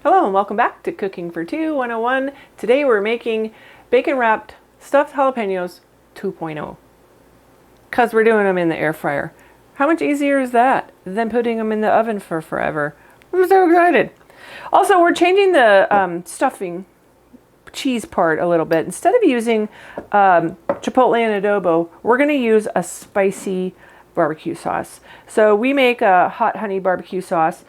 Hello and welcome back to Cooking for Two 101. Today we're making bacon wrapped stuffed jalapenos 2.0 because we're doing them in the air fryer. How much easier is that than putting them in the oven for forever? I'm so excited. Also, we're changing the stuffing cheese part a little bit. Instead of using chipotle and adobo, we're going to use a spicy barbecue sauce. So we make a hot honey barbecue sauce.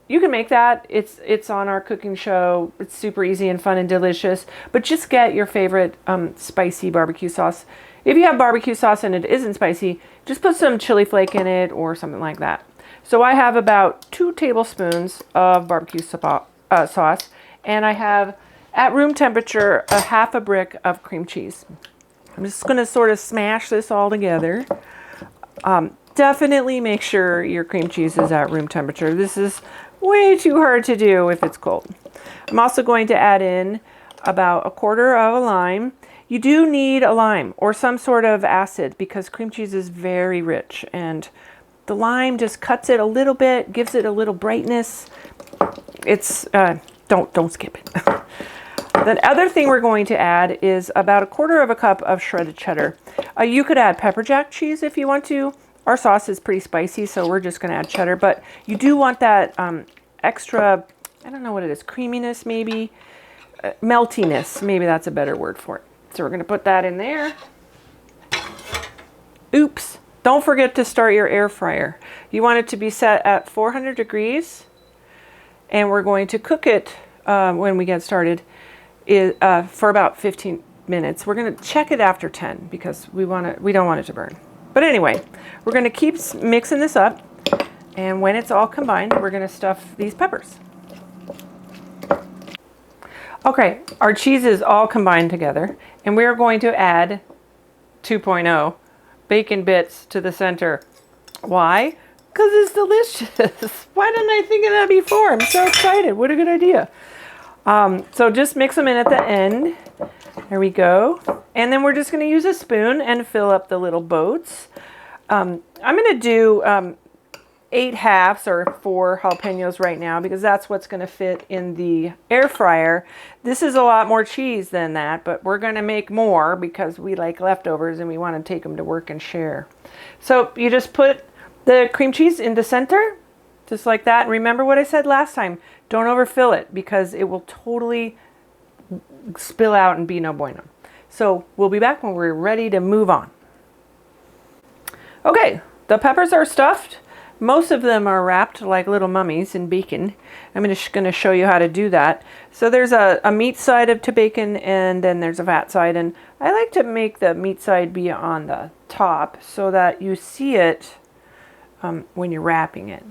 You can make that. It's on our cooking show. It's super easy and fun and delicious. But just get your favorite spicy barbecue sauce. If you have barbecue sauce and it isn't spicy, just put some chili flake in it or something like that. So I have about 2 tablespoons of barbecue sauce, and I have at room temperature a half a brick of cream cheese. I'm just going to sort of smash this all together. Definitely make sure your cream cheese is at room temperature. This is way too hard to do if it's cold. I'm also going to add in about 1/4 of a lime. You do need a lime or some sort of acid because cream cheese is very rich, and the lime just cuts it a little bit, gives it a little brightness. It's don't skip it. The other thing we're going to add is about 1/4 of a cup of shredded cheddar. You could add pepper jack cheese if you want to. Our sauce is pretty spicy, so we're just going to add cheddar. But you do want that extra, I don't know what it is, creaminess maybe, meltiness. Maybe that's a better word for it. So we're going to put that in there. Oops. Don't forget to start your air fryer. You want it to be set at 400 degrees. And we're going to cook it when we get started for about 15 minutes. We're going to check it after 10 because we don't want it to burn. But anyway, we're going to keep mixing this up, and when it's all combined, we're going to stuff these peppers. Okay, our cheese is all combined together, and we are going to add 2.0 bacon bits to the center. Why? Because it's delicious. Why didn't I think of that before? I'm so excited. What a good idea. So just mix them in at the end. There we go. And then we're just going to use a spoon and fill up the little boats. I'm going to do 8 halves or 4 jalapenos right now because that's what's going to fit in the air fryer. This is a lot more cheese than that, but we're going to make more because we like leftovers and we want to take them to work and share. So you just put the cream cheese in the center, just like that. And remember what I said last time. Don't overfill it because it will totally spill out and be no bueno. So we'll be back when we're ready to move on. Okay, the peppers are stuffed. Most of them are wrapped like little mummies in bacon. I'm just going to show you how to do that. So there's a meat side to bacon, and then there's a fat side. And I like to make the meat side be on the top so that you see it when you're wrapping it,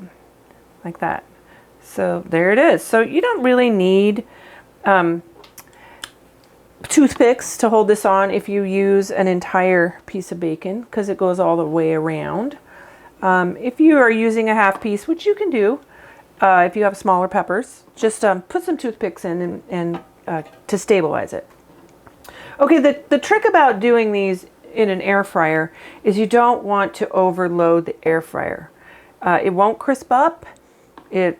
like that. So there it is. So you don't really need toothpicks to hold this on if you use an entire piece of bacon because it goes all the way around. If you are using a half piece, which you can do if you have smaller peppers, just put some toothpicks in and to stabilize it. Okay, the trick about doing these in an air fryer is you don't want to overload the air fryer. It won't crisp up. You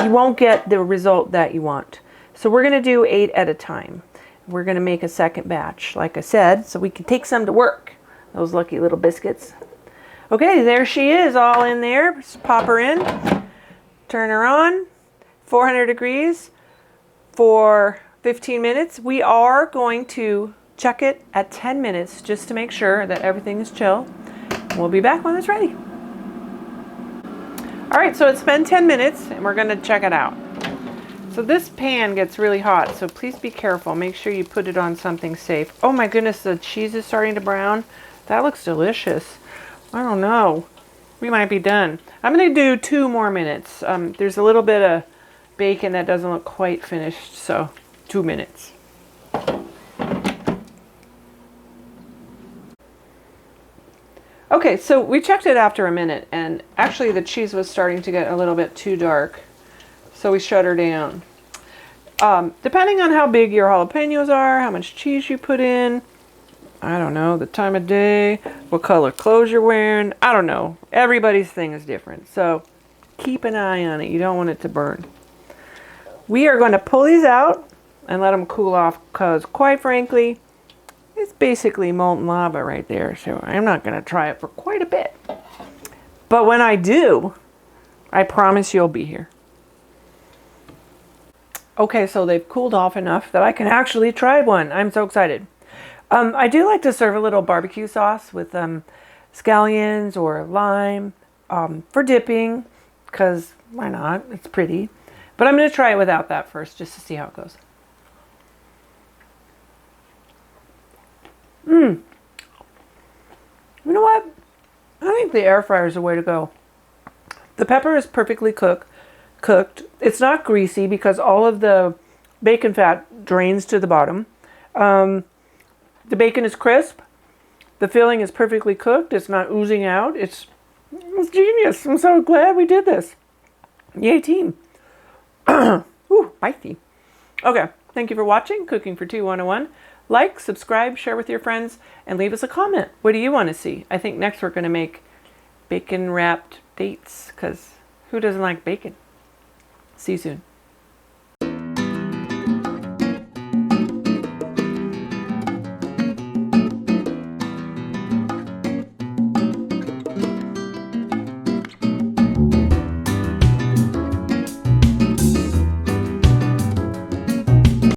won't get the result that you want. So we're going to do 8 at a time. We're going to make a second batch, like I said, so we can take some to work. Those lucky little biscuits. Okay, there she is, all in there. Just pop her in, turn her on, 400 degrees for 15 minutes. We are going to check it at 10 minutes just to make sure that everything is chill. We'll be back when it's ready. All right, so it's been 10 minutes and we're going to check it out. So this pan gets really hot, so please be careful. Make sure you put it on something safe. Oh my goodness, the cheese is starting to brown. That looks delicious. I don't know. We might be done. I'm going to do 2 more minutes. There's a little bit of bacon that doesn't look quite finished, so 2 minutes. Okay, so we checked it after a minute, and actually the cheese was starting to get a little bit too dark, so we shut her down. Depending on how big your jalapenos are, how much cheese you put in, I don't know, the time of day, what color clothes you're wearing, I don't know. Everybody's thing is different. So keep an eye on it. You don't want it to burn. We are going to pull these out and let them cool off because, quite frankly, it's basically molten lava right there. So I'm not going to try it for quite a bit. But when I do, I promise you'll be here. Okay, so they've cooled off enough that I can actually try one. I'm so excited. I do like to serve a little barbecue sauce with scallions or lime for dipping, because why not? It's pretty. But I'm going to try it without that first, just to see how it goes. You know what? I think the air fryer is the way to go. The pepper is perfectly cooked. It's not greasy because all of the bacon fat drains to the bottom. The bacon is crisp. The filling is perfectly cooked. It's not oozing out. It's genius. I'm so glad we did this. Yay, team. Ooh, spicy. Okay, thank you for watching Cooking for Two 101. Like, subscribe, share with your friends, and leave us a comment. What do you want to see? I think next we're going to make bacon wrapped dates, because who doesn't like bacon? See you soon.